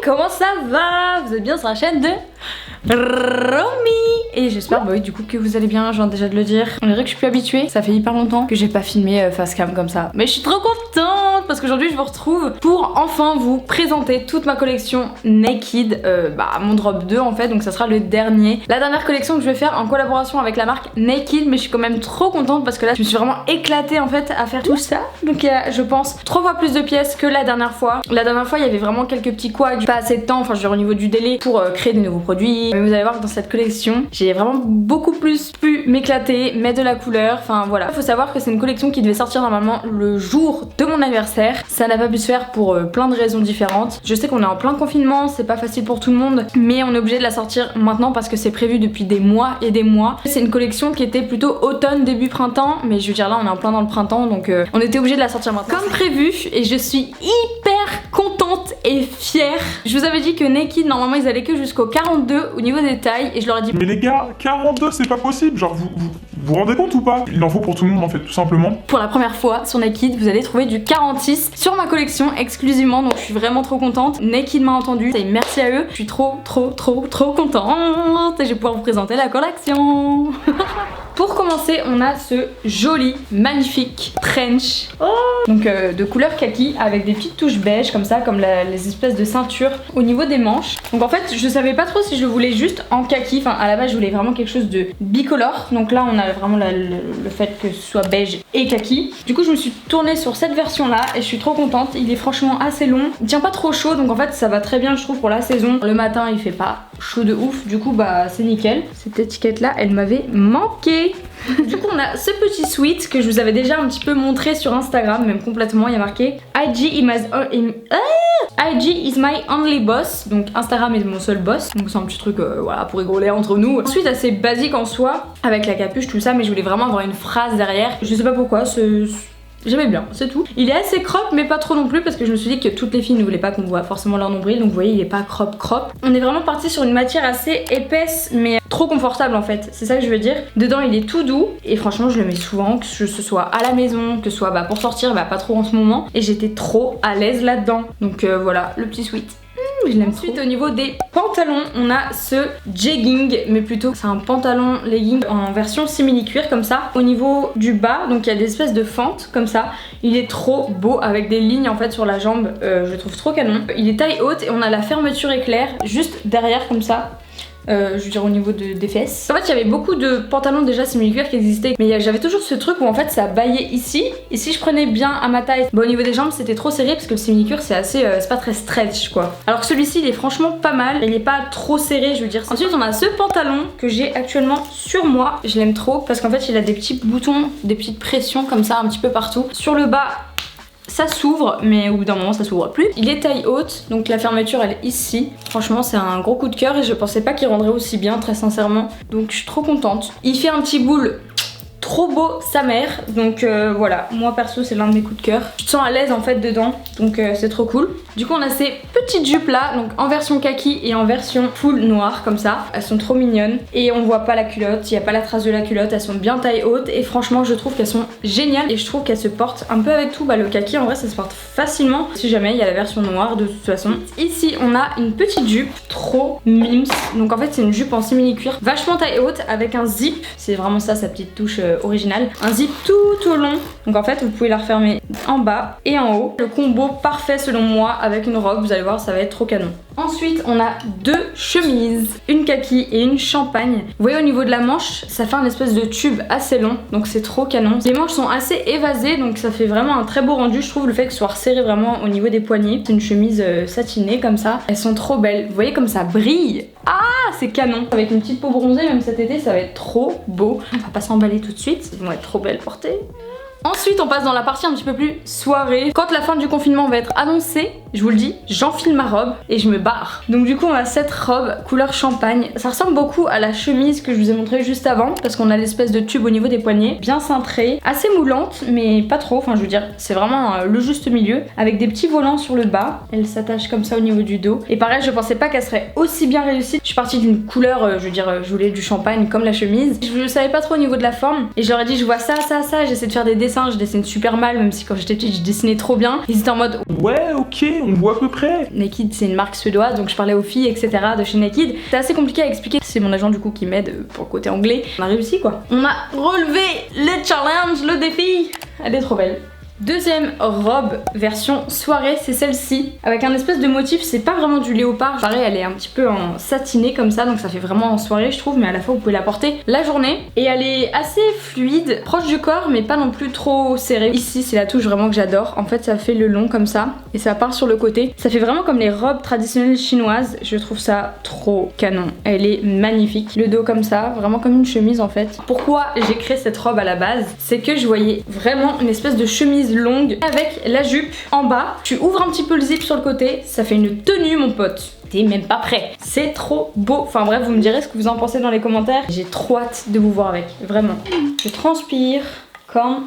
comment ça va? Vous êtes bien sur la chaîne de Romy. Et j'espère oui, du coup que vous allez bien, je viens déjà de le dire. On dirait que je suis plus habituée, ça fait hyper longtemps que j'ai pas filmé face cam comme ça. Mais je suis trop contente parce qu'aujourd'hui je vous retrouve pour enfin vous présenter toute ma collection Naked, mon drop 2 en fait, donc ça sera le dernier. La dernière collection que je vais faire en collaboration avec la marque Naked, mais je suis quand même trop contente parce que là je me suis vraiment éclatée en fait à faire tout ça. Donc il y a, je pense, 3 fois plus de pièces que la dernière fois. La dernière fois il y avait vraiment quelques petits couacs, pas assez de temps, enfin je veux dire au niveau du délai pour créer des nouveaux produits. Mais vous allez voir que dans cette collection, j'ai vraiment beaucoup plus pu m'éclater, mettre de la couleur, enfin voilà. Il faut savoir que c'est une collection qui devait sortir normalement le jour de mon anniversaire. Ça n'a pas pu se faire pour plein de raisons différentes. Je sais qu'on est en plein confinement, c'est pas facile pour tout le monde, mais on est obligé de la sortir maintenant parce que c'est prévu depuis des mois et des mois. C'est une collection qui était plutôt automne, début printemps, mais je veux dire là on est en plein dans le printemps, donc on était obligé de la sortir maintenant. Comme prévu, et je suis hyper contente et fière. Je vous avais dit que Naked normalement ils allaient que jusqu'au 42 au niveau des tailles, et je leur ai dit mais les gars, 42 c'est pas possible, genre vous rendez compte ou pas? Il en faut pour tout le monde en fait, tout simplement. Pour la première fois sur Naked, vous allez trouver du 46 sur ma collection exclusivement, donc je suis vraiment trop contente. Naked m'a entendu, et merci à eux. Je suis trop contente et je vais pouvoir vous présenter la collection. Pour commencer, on a ce joli, magnifique trench, donc de couleur kaki avec des petites touches beige comme ça, comme les espèces de ceintures au niveau des manches. Donc en fait, je savais pas trop si je le voulais juste en kaki. Enfin, à la base, je voulais vraiment quelque chose de bicolore. Donc là, on a vraiment le fait que ce soit beige et kaki. Du coup, je me suis tournée sur cette version-là et je suis trop contente. Il est franchement assez long. Il tient pas trop chaud, donc en fait, ça va très bien, je trouve, pour la saison. Le matin, il fait pas chaud de ouf. Du coup, c'est nickel. Cette étiquette-là, elle m'avait manqué. Du coup on a ce petit sweat que je vous avais déjà un petit peu montré sur Instagram, même complètement. Il y a marqué IG is my only boss, donc Instagram est mon seul boss. Donc c'est un petit truc voilà, pour rigoler entre nous. Ensuite assez basique en soi, avec la capuche tout ça, mais je voulais vraiment avoir une phrase derrière. Je sais pas pourquoi, j'aimais bien, c'est tout. Il est assez crop mais pas trop non plus, parce que je me suis dit que toutes les filles ne voulaient pas qu'on voit forcément leur nombril, donc vous voyez il est pas crop. On est vraiment parti sur une matière assez épaisse mais trop confortable en fait, c'est ça que je veux dire. Dedans il est tout doux et franchement je le mets souvent, que ce soit à la maison, que ce soit pour sortir, pas trop en ce moment, et j'étais trop à l'aise là-dedans. Donc voilà, le petit sweat. Je l'aime. Ensuite au niveau des pantalons, on a ce jegging, mais plutôt c'est un pantalon legging en version simili-cuir comme ça. Au niveau du bas, donc il y a des espèces de fentes comme ça. Il est trop beau avec des lignes en fait sur la jambe, je le trouve trop canon. Il est taille haute et on a la fermeture éclair juste derrière comme ça. Je veux dire au niveau des fesses. En fait il y avait beaucoup de pantalons déjà simili-cuir qui existaient, mais j'avais toujours ce truc où en fait ça baillait ici, et si je prenais bien à ma taille, au niveau des jambes c'était trop serré, parce que le simili-cuir c'est assez, c'est pas très stretch quoi. Alors que celui-ci il est franchement pas mal, il est pas trop serré je veux dire. Ensuite on a ce pantalon que j'ai actuellement sur moi, je l'aime trop parce qu'en fait il a des petits boutons, des petites pressions comme ça un petit peu partout. Sur le bas ça s'ouvre, mais au bout d'un moment ça s'ouvre plus. Il est taille haute, donc la fermeture elle est ici. Franchement c'est un gros coup de cœur et je pensais pas qu'il rendrait aussi bien, très sincèrement. Donc je suis trop contente. Il fait un petit boule trop beau sa mère, donc voilà, moi perso c'est l'un de mes coups de cœur. Je te sens à l'aise en fait dedans, donc c'est trop cool. Du coup on a ces petites jupes là, donc en version kaki et en version full noire comme ça. Elles sont trop mignonnes et on voit pas la culotte, il n'y a pas la trace de la culotte, elles sont bien taille haute et franchement je trouve qu'elles sont géniales, et je trouve qu'elles se portent un peu avec tout. Le kaki en vrai ça se porte facilement, si jamais il y a la version noire de toute façon. Ici on a une petite jupe trop mimes, donc en fait c'est une jupe en simili-cuir vachement taille haute avec un zip, c'est vraiment ça sa petite touche original. Un zip tout au long, donc en fait vous pouvez la refermer en bas et en haut. Le combo parfait selon moi avec une robe, vous allez voir ça va être trop canon. Ensuite on a deux chemises, une kaki et une champagne. Vous voyez au niveau de la manche ça fait un espèce de tube assez long, donc c'est trop canon. Les manches sont assez évasées, donc ça fait vraiment un très beau rendu. Je trouve le fait que ce soit resserré vraiment au niveau des poignets. C'est une chemise satinée comme ça, elles sont trop belles. Vous voyez comme ça brille. Ah c'est canon. Avec une petite peau bronzée même cet été ça va être trop beau. On va pas s'emballer tout de suite, elles vont être trop belles portées. Ensuite on passe dans la partie un petit peu plus soirée. Quand la fin du confinement va être annoncée, je vous le dis, j'enfile ma robe et je me barre. Donc du coup on a cette robe couleur champagne. Ça ressemble beaucoup à la chemise que je vous ai montré juste avant, parce qu'on a l'espèce de tube au niveau des poignets, bien cintrée, assez moulante mais pas trop, enfin je veux dire c'est vraiment le juste milieu, avec des petits volants sur le bas. Elle s'attache comme ça au niveau du dos. Et pareil je pensais pas qu'elle serait aussi bien réussie. Je suis partie d'une couleur, je veux dire je voulais du champagne comme la chemise. Je savais pas trop au niveau de la forme et j'aurais dit je vois ça, j'essaie de faire des dessins, je dessine super mal, même si quand j'étais petite je dessinais trop bien. Ils étaient en mode ouais ok on voit à peu près. Naked, c'est une marque suédoise, donc je parlais aux filles, etc. de chez Naked. C'est assez compliqué à expliquer. C'est mon agent du coup qui m'aide pour le côté anglais. On a réussi quoi. On a relevé le challenge, le défi. Elle est trop belle. Deuxième robe version soirée, c'est celle-ci avec un espèce de motif, c'est pas vraiment du léopard, pareil elle est un petit peu en satiné comme ça, donc ça fait vraiment en soirée je trouve, mais à la fois vous pouvez la porter la journée et elle est assez fluide, proche du corps mais pas non plus trop serrée. Ici c'est la touche vraiment que j'adore, en fait ça fait le long comme ça et ça part sur le côté, ça fait vraiment comme les robes traditionnelles chinoises, je trouve ça trop canon, elle est magnifique, le dos comme ça, vraiment comme une chemise en fait. Pourquoi j'ai créé cette robe à la base, c'est que je voyais vraiment une espèce de chemise longue avec la jupe en bas, tu ouvres un petit peu le zip sur le côté, ça fait une tenue mon pote. T'es même pas prêt. C'est trop beau. Enfin bref, vous me direz ce que vous en pensez dans les commentaires. J'ai trop hâte de vous voir avec, vraiment. Je transpire comme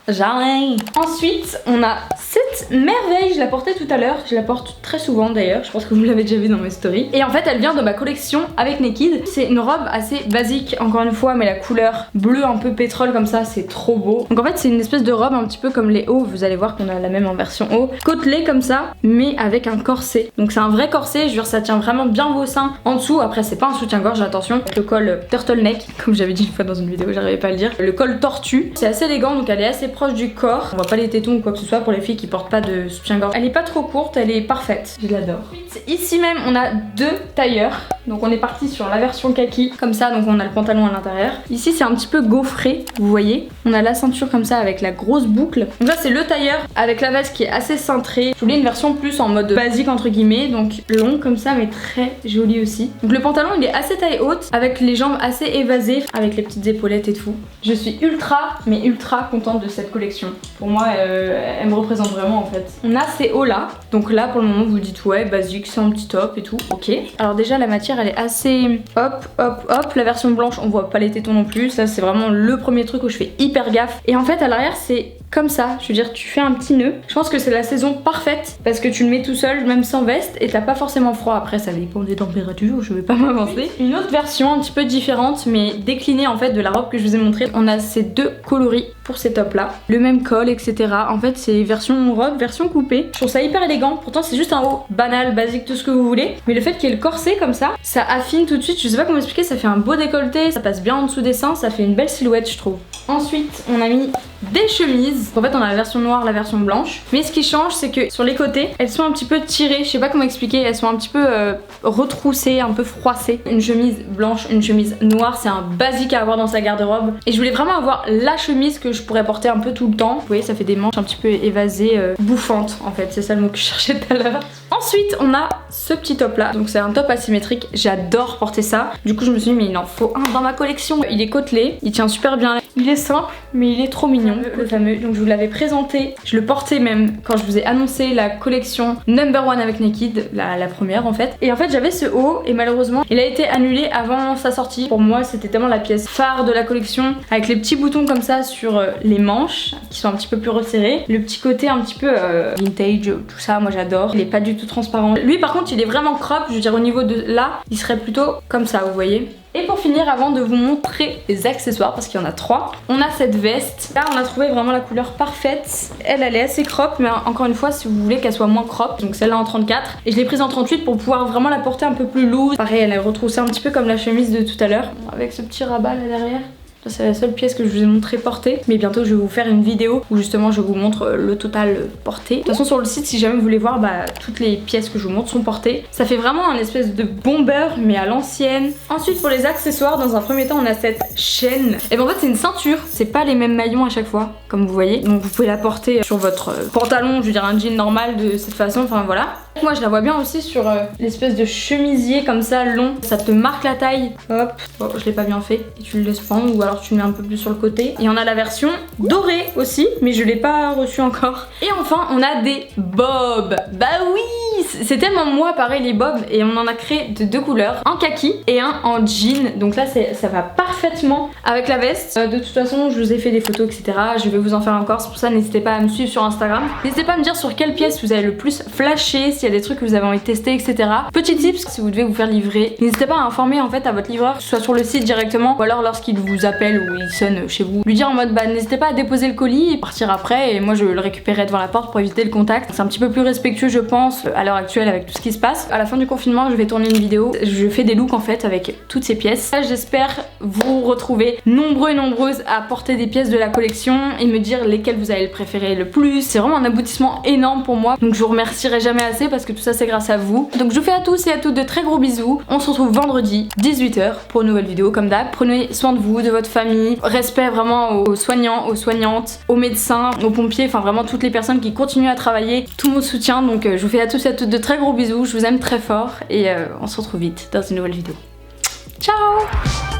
jamais. Ensuite, on a cette merveille, je la portais tout à l'heure, je la porte très souvent d'ailleurs, je pense que vous l'avez déjà vu dans mes stories. Et en fait, elle vient de ma collection avec Naked. C'est une robe assez basique, encore une fois, mais la couleur bleu un peu pétrole comme ça, c'est trop beau. Donc en fait, c'est une espèce de robe un petit peu comme les hauts, vous allez voir qu'on a la même en version haut. Côtelée comme ça, mais avec un corset. Donc c'est un vrai corset, je jure, ça tient vraiment bien vos seins en dessous. Après, c'est pas un soutien-gorge, attention. Le col turtleneck, comme j'avais dit une fois dans une vidéo, j'arrivais pas à le dire. Le col tortue, c'est assez élégant, donc elle est assez proche du corps. On voit pas les tétons ou quoi que ce soit pour les filles qui portent pas de soutien-gorge. Elle est pas trop courte, elle est parfaite. Je l'adore. Ici même, on a deux tailleurs. Donc on est parti sur la version kaki, comme ça, donc on a le pantalon à l'intérieur. Ici c'est un petit peu gaufré, vous voyez. On a la ceinture comme ça avec la grosse boucle. Donc là c'est le tailleur avec la veste qui est assez cintrée. Je voulais une version plus en mode basique entre guillemets, donc long comme ça mais très joli aussi. Donc le pantalon il est assez taille haute, avec les jambes assez évasées, avec les petites épaulettes et tout. Je suis ultra contente de cette collection. Pour moi elle me représente vraiment en fait. On a ces hauts là, donc là pour le moment vous dites ouais basique, c'est un petit top et tout, ok. Alors déjà la matière elle est assez hop. La version blanche on voit pas les tétons non plus, ça c'est vraiment le premier truc où je fais hyper gaffe. Et en fait à l'arrière c'est comme ça, je veux dire tu fais un petit nœud. Je pense que c'est la saison parfaite parce que tu le mets tout seul même sans veste et t'as pas forcément froid. Après ça dépend des températures, je vais pas m'avancer. Une autre version un petit peu différente mais déclinée en fait de la robe que je vous ai montrée. On a ces deux coloris pour ces tops là, le même col etc. En fait c'est version robe, version coupée. Je trouve ça hyper élégant, pourtant c'est juste un haut banal, basique, tout ce que vous voulez. Mais le fait qu'il y ait le corset comme ça affine tout de suite, je sais pas comment expliquer, ça fait un beau décolleté, ça passe bien en dessous des seins, ça fait une belle silhouette je trouve. Ensuite on a mis des chemises, en fait on a la version noire, la version blanche, mais ce qui change c'est que sur les côtés elles sont un petit peu tirées, je sais pas comment expliquer, elles sont un petit peu retroussées, un peu froissées. Une chemise blanche, une chemise noire, c'est un basique à avoir dans sa garde-robe et je voulais vraiment avoir la chemise que je pourrais porter un peu tout le temps. Vous voyez ça fait des manches un petit peu évasées, bouffantes en fait, c'est ça le mot que je cherchais tout à l'heure. Ensuite on a ce petit top là, donc c'est un top asymétrique, j'adore porter ça. Du coup je me suis dit mais il en faut un dans ma collection. Il est côtelé, il tient super bien, il est simple mais il est trop mignon, le fameux. Donc je vous l'avais présenté, je le portais même quand je vous ai annoncé la collection Number One avec Naked, la première en fait. Et en fait j'avais ce haut et malheureusement il a été annulé avant sa sortie. Pour moi c'était tellement la pièce phare de la collection, avec les petits boutons comme ça sur les manches qui sont un petit peu plus resserrés, le petit côté un petit peu vintage, tout ça, moi j'adore. Il est pas du tout transparent. Lui par contre il est vraiment crop, je veux dire au niveau de là il serait plutôt comme ça, vous voyez. Et pour finir, avant de vous montrer les accessoires, parce qu'il y en a 3, on a cette veste. Là, on a trouvé vraiment la couleur parfaite. Elle est assez crop, mais encore une fois, si vous voulez qu'elle soit moins crop, donc celle-là en 34. Et je l'ai prise en 38 pour pouvoir vraiment la porter un peu plus loose. Pareil, elle est retroussée un petit peu comme la chemise de tout à l'heure, avec ce petit rabat là derrière. C'est la seule pièce que je vous ai montré portée, mais bientôt je vais vous faire une vidéo où justement je vous montre le total porté. De toute façon sur le site si jamais vous voulez voir, toutes les pièces que je vous montre sont portées. Ça fait vraiment un espèce de bomber mais à l'ancienne. Ensuite pour les accessoires, dans un premier temps on a cette chaîne. Et ben en fait c'est une ceinture, c'est pas les mêmes maillons à chaque fois comme vous voyez. Donc vous pouvez la porter sur votre pantalon, je veux dire un jean normal de cette façon, enfin voilà. Moi je la vois bien aussi sur l'espèce de chemisier comme ça long, ça te marque la taille. Hop, bon, je l'ai pas bien fait, et tu le laisses pendre ou alors tu le mets un peu plus sur le côté. Et on a la version dorée aussi, mais je l'ai pas reçue encore. Et enfin on a des bobs. Bah oui, c'est tellement moi pareil les bobs, et on en a créé de 2 couleurs, un kaki et un en jean. Donc là ça va parfaitement avec la veste. De toute façon je vous ai fait des photos etc. Je vais vous en faire encore, c'est pour ça n'hésitez pas à me suivre sur Instagram. N'hésitez pas à me dire sur quelle pièce vous avez le plus flashé, s'il y a des trucs que vous avez envie de tester etc. Petit tips, si vous devez vous faire livrer, n'hésitez pas à informer en fait à votre livreur, soit sur le site directement ou alors lorsqu'il vous appelle ou il sonne chez vous, lui dire en mode bah n'hésitez pas à déposer le colis et partir après, et moi je le récupérerai devant la porte pour éviter le contact. C'est un petit peu plus respectueux je pense à l'heure actuelle avec tout ce qui se passe. À la fin du confinement je vais tourner une vidéo, je fais des looks en fait avec toutes ces pièces. J'espère vous retrouver nombreux et nombreuses à porter des pièces de la collection et me dire lesquelles vous allez le préférer le plus. C'est vraiment un aboutissement énorme pour moi, donc je vous remercierai jamais assez parce que tout ça c'est grâce à vous. Donc je vous fais à tous et à toutes de très gros bisous. On se retrouve vendredi 18h pour une nouvelle vidéo comme d'hab. Prenez soin de vous, de votre famille, respect vraiment aux soignants, aux soignantes, aux médecins, aux pompiers, enfin vraiment toutes les personnes qui continuent à travailler, tout mon soutien. Donc je vous fais à tous et à toutes de très gros bisous, je vous aime très fort et on se retrouve vite dans une nouvelle vidéo. Ciao.